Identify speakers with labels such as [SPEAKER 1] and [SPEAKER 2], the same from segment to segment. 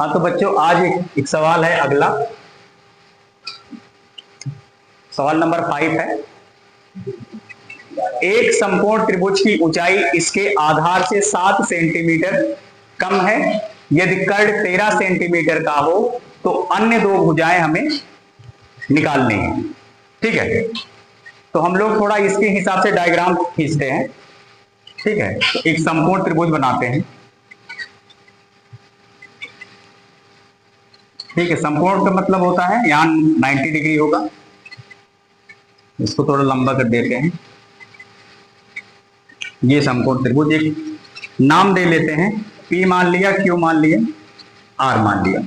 [SPEAKER 1] हाँ तो बच्चों आज एक सवाल है अगला, सवाल नंबर 5 है। एक समकोण त्रिभुज की ऊंचाई इसके आधार से 7 सेंटीमीटर कम है। यदि कर्ण 13 सेंटीमीटर का हो तो अन्य दो भुजाएं हमें निकालनी है। ठीक है, तो हम लोग थोड़ा इसके हिसाब से डायग्राम खींचते हैं। ठीक है, तो एक समकोण त्रिभुज बनाते हैं। ठीक है, समकोण का मतलब होता है यहाँ 90 डिग्री होगा। इसको थोड़ा लंबा कर देते हैं। ये समकोण त्रिभुज, एक नाम दे लेते हैं, P मान लिया, Q मान लिया, R मान लिया।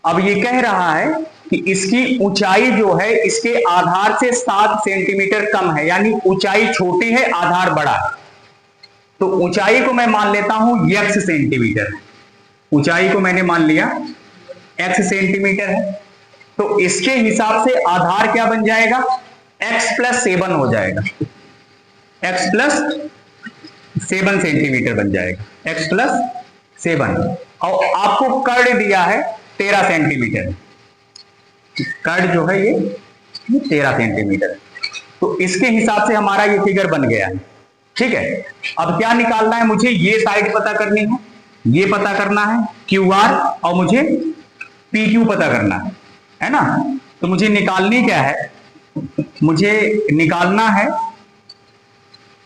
[SPEAKER 1] अब ये कह रहा है कि इसकी ऊंचाई जो है इसके आधार से 7 सेंटीमीटर कम है, यानी ऊंचाई छोटी है, आधार बड़ा है। तो ऊंचाई को मैं मान लेता हूं x सेंटीमीटर। ऊंचाई को मैंने मान लिया x सेंटीमीटर है, तो इसके हिसाब से आधार क्या बन जाएगा, x प्लस 7 हो जाएगा। x प्लस 7 सेंटीमीटर बन जाएगा, x प्लस 7। और आपको कर्ण दिया है 13 सेंटीमीटर। कर्ण जो है ये 13 सेंटीमीटर है, तो इसके हिसाब से हमारा ये फिगर बन गया है। ठीक है, अब क्या निकालना है मुझे, ये साइड पता करनी है, ये पता करना है QR, और मुझे PQ पता करना है ना। तो मुझे निकालनी क्या है, मुझे निकालना है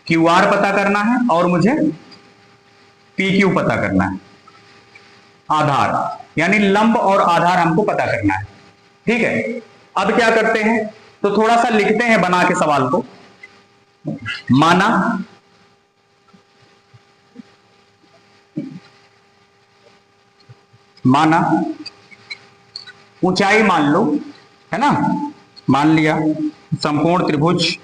[SPEAKER 1] QR पता करना है और मुझे PQ पता करना है। आधार यानी लंब और आधार हमको पता करना है। ठीक है, अब क्या करते हैं, तो थोड़ा सा लिखते हैं बना के सवाल को। माना ऊंचाई मान लो, है ना, मान लिया समकोण त्रिभुज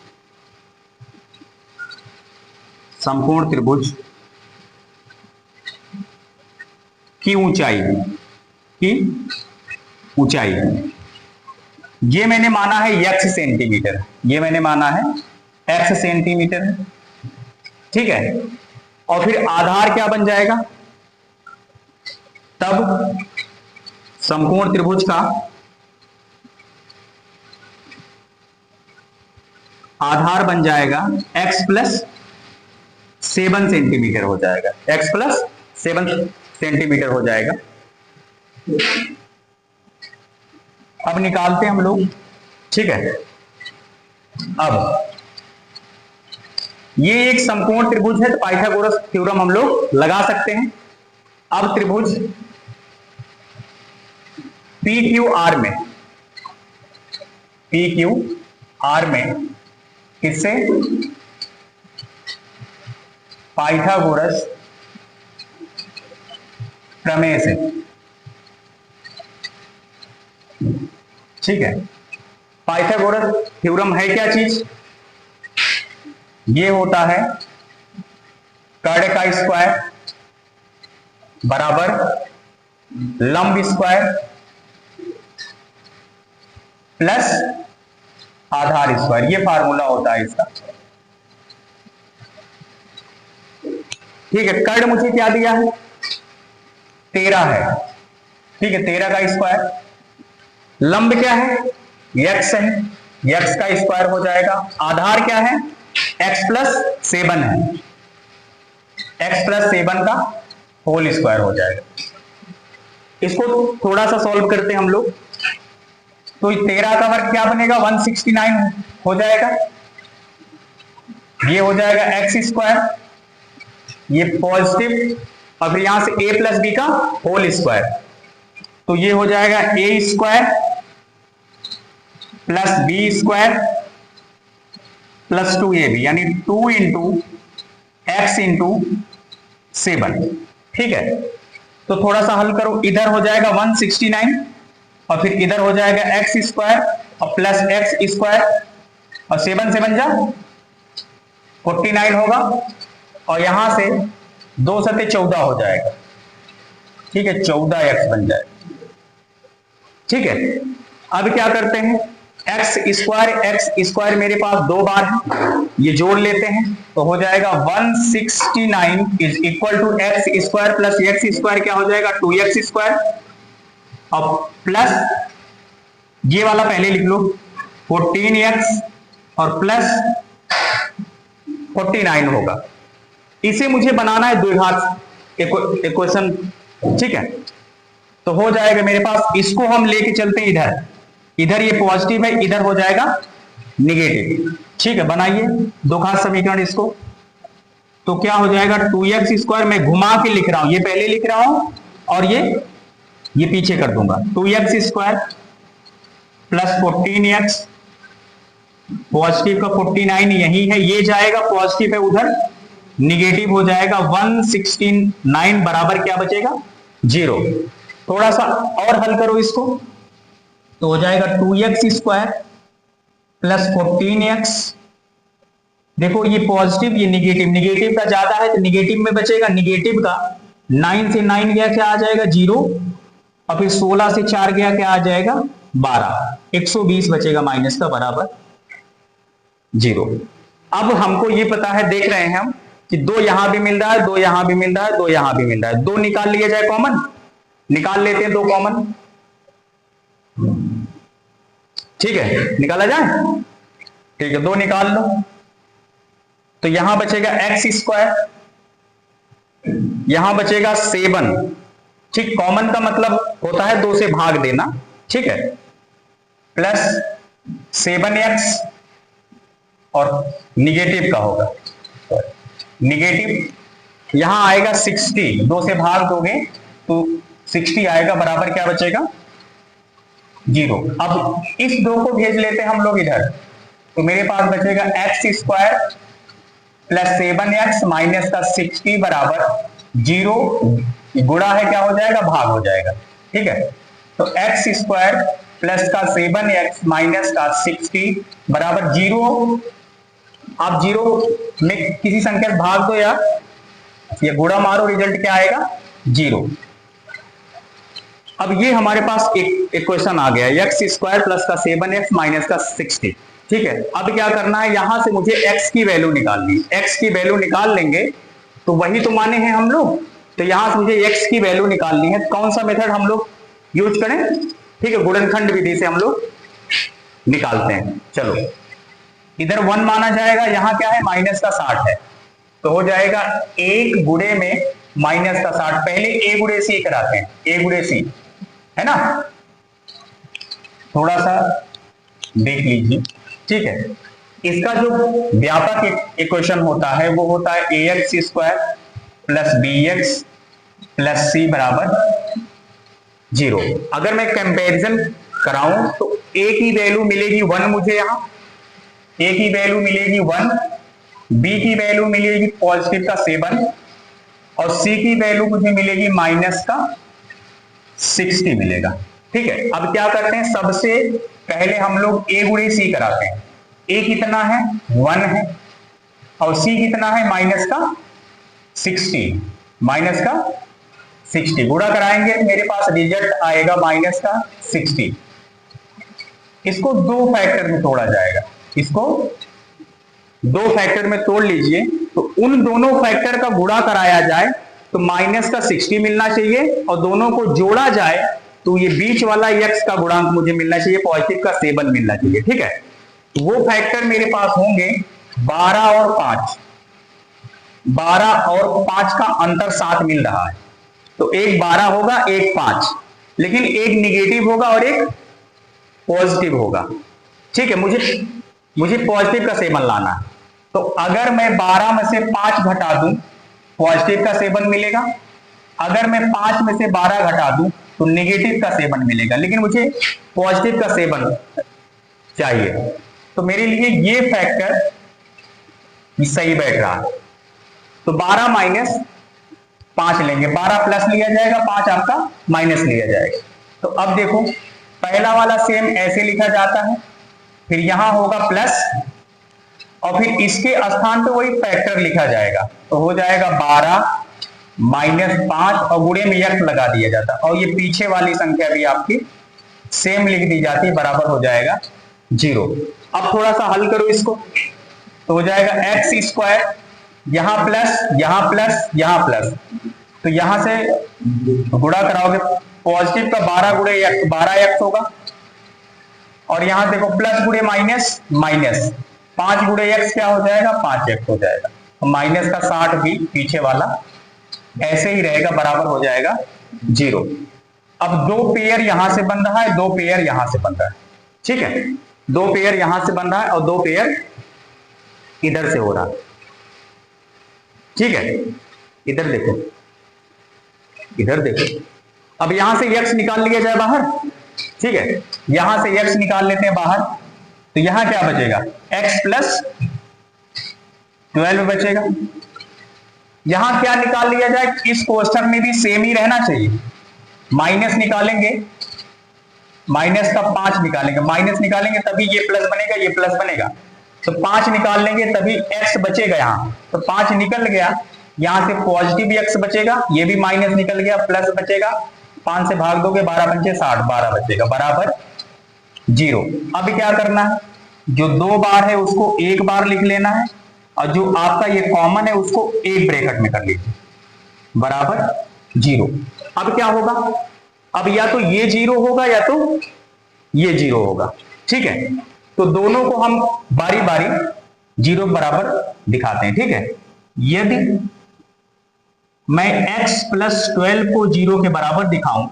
[SPEAKER 1] की ऊंचाई ये मैंने माना है x सेंटीमीटर, ये मैंने माना है x सेंटीमीटर है। ठीक है, और फिर आधार क्या बन जाएगा, तब समकोण त्रिभुज का आधार बन जाएगा x प्लस 7 सेंटीमीटर हो जाएगा, x प्लस 7 सेंटीमीटर हो जाएगा। अब निकालते हैं हम लोग। ठीक है, अब ये एक समकोण त्रिभुज है, तो पाइथागोरस थ्योरम हम लोग लगा सकते हैं। अब त्रिभुज PQR में किससे, पाइथागोरस प्रमेय से। ठीक है, पाइथागोरस थ्योरम है क्या चीज, ये होता है कर्ण का स्क्वायर बराबर लंब स्क्वायर प्लस आधार स्क्वायर, ये फार्मूला होता है इसका। ठीक है, कर्ण मुझे क्या दिया है, 13 है। ठीक है, 13 का स्क्वायर, लंब क्या है, x है, x का स्क्वायर हो जाएगा। आधार क्या है, x प्लस 7 है, x प्लस 7 का होल स्क्वायर हो जाएगा। इसको थोड़ा सा सॉल्व करते हैं हम लोग, तो 13 का वर्ग क्या बनेगा, 169 हो जाएगा। ये हो जाएगा x स्क्वायर, ये पॉजिटिव, और फिर यहां से a प्लस बी का होल स्क्वायर, तो ये हो जाएगा a square plus B square plus 2ab, यानी 2 इंटू एक्स इंटू 7। ठीक है, तो थोड़ा सा हल करो, इधर हो जाएगा 169 और फिर इधर हो जाएगा एक्स स्क्वायर और प्लस एक्स स्क्वायर, और 7 से बन जा 49 होगा, और यहां से 2 सते 14 हो जाएगा। ठीक है, 14x बन जाएगा। ठीक है, अब क्या करते हैं, एक्स स्क्वायर मेरे पास 2 बार है, ये जोड़ लेते हैं तो हो जाएगा 169 is equal to X square plus X square क्या हो जाएगा 2x स्क्वायर, अब प्लस ये वाला पहले लिख लो 14x और प्लस 49 होगा। इसे मुझे बनाना है द्विघात इक्वेशन, ठीक है। तो हो जाएगा मेरे पास, इसको हम लेके चलते हैं इधर, इधर ये पॉजिटिव है, इधर हो जाएगा निगेटिव, ठीक है। बनाइए दो घात समीकरण इसको, तो क्या हो जाएगा 2x स्क्वायर, मैं घुमा के लिख रहा हूं, ये पहले लिख रहा हूं और ये पीछे कर दूंगा, 2x square plus 14x, positive का 49 यही है, ये जाएगा पॉजिटिव है उधर, निगेटिव हो जाएगा 169 बराबर क्या बचेगा 0। थोड़ा सा और हल करो इसको, तो हो जाएगा 2x स्क्वायर प्लस 14x, देखो ये पॉजिटिव ये निगेटिव, निगेटिव का ज्यादा है तो निगेटिव में बचेगा, निगेटिव का 9 से 9 गया क्या आ जाएगा 0, और फिर 16 से 4 गया क्या आ जाएगा 12, 120 बचेगा माइनस का बराबर 0। अब हमको ये पता है, देख रहे हैं हम कि 2 यहां भी मिल रहा है, 2 यहां भी मिल रहा है, 2 यहां भी मिल रहा है, 2 निकाल लिया जाए कॉमन, निकाल लेते हैं 2 कॉमन, ठीक है, निकाला जाए, ठीक है 2 निकाल लो, तो यहां बचेगा एक्स स्क्वायर, यहां बचेगा 7, ठीक, कॉमन का मतलब होता है 2 से भाग देना, ठीक है, प्लस 7x और निगेटिव का होगा, निगेटिव यहां आएगा 60, 2 से भाग दोगे तो 60 आएगा, बराबर क्या बचेगा 0। अब इस 2 को भेज लेते हैं हम लोग इधर, तो मेरे पास बचेगा x square plus 7x minus का 60 बराबर 0, गुणा है क्या हो जाएगा भाग हो जाएगा, ठीक है। तो एक्स स्क्वायर प्लस का 7x माइनस का 60 बराबर 0, आप 0 में किसी संख्या से भाग दो या ये गुणा मारो, रिजल्ट क्या आएगा 0। अब ये हमारे पास एक इक्वेशन आ गया, एक्स स्क्वायर प्लस का 7x माइनस का 60, ठीक है। अब क्या करना है, यहां से मुझे x की वैल्यू निकालनी, x की वैल्यू निकाल लेंगे तो वही तो माने हैं हम लोग, तो यहां से मुझे x की वैल्यू निकालनी है, कौन सा मेथड हम लोग यूज करें, ठीक है, गुणनखंड विधि से हम लोग निकालते हैं। चलो इधर 1 माना जाएगा, यहां क्या है माइनस का 60 है, तो हो जाएगा 1 गुणे में माइनस का 60, पहले a गुणे c कराते हैं, a गुणे c है ना, थोड़ा सा देख लीजिए, ठीक है। इसका जो व्यापक इक्वेशन होता है वो होता है ax square plus bx plus c बराबर 0। अगर मैं कंपैरिजन कराऊं तो a की वैल्यू मिलेगी 1 मुझे, यहां a की वैल्यू मिलेगी 1, b की वैल्यू मिलेगी पॉजिटिव का 7 और c की वैल्यू मुझे मिलेगी माइनस का 60 मिलेगा, ठीक है। अब क्या करते हैं, सबसे पहले हम लोग a गुणे c कराते हैं, a कितना है 1 है और c कितना है माइनस का 60, माइनस का 60 गुणा कराएंगे मेरे पास रिजल्ट आएगा माइनस का 60। इसको 2 फैक्टर में तोड़ा जाएगा, इसको 2 फैक्टर में तोड़ लीजिए, तो उन दोनों फैक्टर का गुणा कराया जाए तो माइनस का 60 मिलना चाहिए और दोनों को जोड़ा जाए तो ये बीच वाला x का गुणांक मुझे मिलना चाहिए, पॉजिटिव का 7 मिलना चाहिए, ठीक है। वो फैक्टर मेरे पास होंगे 12 और 5, 12 और 5 का अंतर 7 मिल रहा है, तो एक 12 होगा एक 5, लेकिन एक निगेटिव होगा और एक पॉजिटिव होगा, ठीक है। मुझे पॉजिटिव का 7 लाना है, तो अगर मैं 12 में से 5 घटा दूं पॉजिटिव का 7 मिलेगा, अगर मैं 5 में से 12 घटा दूं तो नेगेटिव का 7 मिलेगा, लेकिन मुझे पॉजिटिव का 7 चाहिए, तो मेरे लिए ये फैक्टर सही बैठ रहा है। तो 12 माइनस 5 लेंगे, 12 प्लस लिया जाएगा, 5 आपका माइनस लिया जाएगा। तो अब देखो पहला वाला सेम ऐसे लिखा जाता है, फिर यहां होगा प्लस और फिर इसके स्थान पे वही फैक्टर लिखा जाएगा, तो हो जाएगा 12 माइनस 5 और गुणे में x लगा दिया जाता है और ये पीछे वाली संख्या भी आपकी सेम लिख दी जाती है, बराबर हो जाएगा 0। अब थोड़ा सा हल करो इसको, तो हो जाएगा एक्स स्क्वायर, यहां प्लस यहां प्लस यहां प्लस, तो यहां से गुणा कराओगे, पॉजिटिव का 12 गुणे 12x होगा, और यहां देखो प्लस गुणे माइनस माइनस, 5 गुणे x क्या हो जाएगा, 5x हो जाएगा, तो माइनस का 60 भी पीछे वाला ऐसे ही रहेगा, बराबर हो जाएगा 0। अब दो पेयर यहां से बन रहा है, दो पेयर यहां से बन रहा है, ठीक है, दो पेयर यहां से बन रहा है और दो पेयर इधर से हो रहा है, ठीक है। इधर देखो, इधर देखो, अब यहां से x निकाल लिया जाए बाहर, ठीक है, यहां से x निकाल लेते हैं बाहर, तो यहां क्या बचेगा, x प्लस 12 बचेगा। यहां क्या निकाल लिया जाए, इस कोष्ठक में भी सेम ही रहना चाहिए, माइनस निकालेंगे, माइनस का 5 निकालेंगे, माइनस निकालेंगे तभी ये प्लस बनेगा, ये प्लस बनेगा, तो 5 निकाल लेंगे तभी x बचेगा यहां, तो 5 निकल गया, यहां से पॉजिटिव x बचेगा, ये भी माइनस निकल गया, प्लस बचेगा, 5 से भाग दोगे 12 पंचे 60, 12 बचेगा, बराबर 0। अब क्या करना है, जो दो बार है उसको एक बार लिख लेना है, और जो आपका ये कॉमन है उसको एक ब्रैकेट में कर लीजिए, बराबर 0। अब क्या होगा, अब या तो ये 0 होगा या तो ये 0 होगा, ठीक है, तो दोनों को हम बारी बारी 0 बराबर दिखाते हैं, ठीक है। यदि मैं x प्लस 12 को 0 के बराबर दिखाऊं,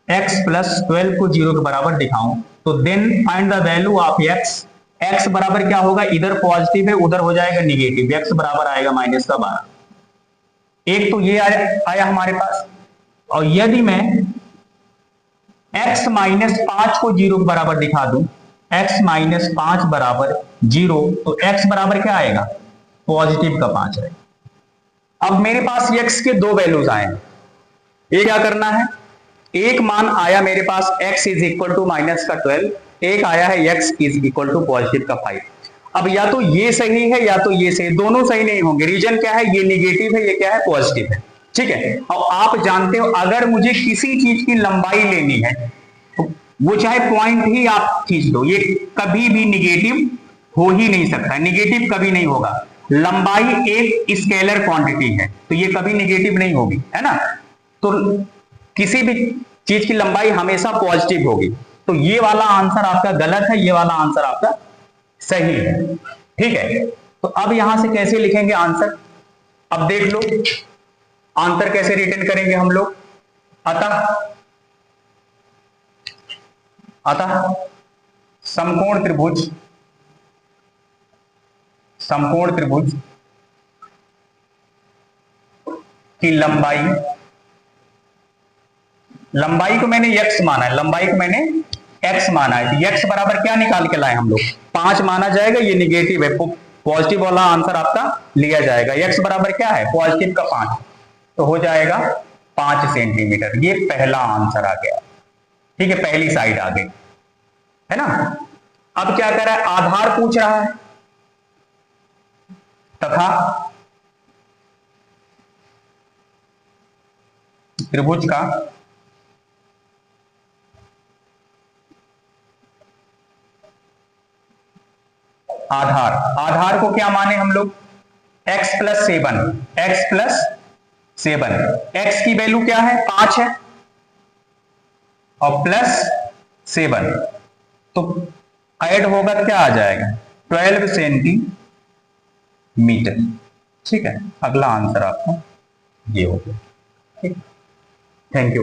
[SPEAKER 1] x प्लस 12 को 0 के बराबर दिखाऊं, तो then find the value of x। x बराबर क्या होगा, इधर पॉजिटिव है उधर हो जाएगा निगेटिव, x बराबर आएगा माइनस का 12। एक तो ये आया हमारे पास, और यदि मैं x माइनस 5 को 0 के बराबर दिखा दूं, x माइनस 5 बराबर 0, तो x बराबर क्या आएगा, पॉजिटिव का 5 है। अब मेरे पास x के दो वैल्यूज आए हैं, ये क्या करना है, एक मान आया मेरे पास x is equal to minus का 12, एक आया है x is equal to positive का 5। अब या तो ये सही है या तो ये सही, दोनों सही नहीं होंगे, रीजन क्या है, ये निगेटिव है, ये क्या है, पॉजिटिव है, ठीक है। और आप जानते हो अगर मुझे किसी चीज की लंबाई लेनी है तो वो चाहे पॉइंट ही आप खींच दो, ये कभी भी निगेटिव हो ही नहीं सकता, निगेटिव कभी नहीं होगा। लंबाई एक स्केलर क्वांटिटी है तो ये कभी निगेटिव नहीं होगी, है ना, तो किसी भी चीज की लंबाई हमेशा पॉजिटिव होगी, तो ये वाला आंसर आपका गलत है, ये वाला आंसर आपका सही है, ठीक है। तो अब यहां से कैसे लिखेंगे आंसर, अब देख लो आंसर कैसे रिटर्न करेंगे हम लोग। अतः समकोण त्रिभुज की लंबाई को मैंने x माना है, लंबाई को मैंने x माना है, तो x बराबर क्या निकाल के लाए हम लोग, 5 माना जाएगा, ये निगेटिव है, पॉजिटिव वाला आंसर आपका लिया जाएगा। x बराबर क्या है, पॉजिटिव का 5, तो हो जाएगा 5 सेंटीमीटर, ये पहला आंसर आ गया, ठीक है, पहली साइड आ गई, है ना। अब क्या कर रहा है, आधार पूछ रहा है, तथा त्रिभुज का आधार को क्या माने हम लोग, x प्लस 7, x की वैल्यू क्या है, 5 है, और प्लस 7, तो ऐड होगा क्या आ जाएगा, 12 सेंटीमीटर, ठीक है। अगला आंसर आपका ये हो गया, ठीक, थैंक यू।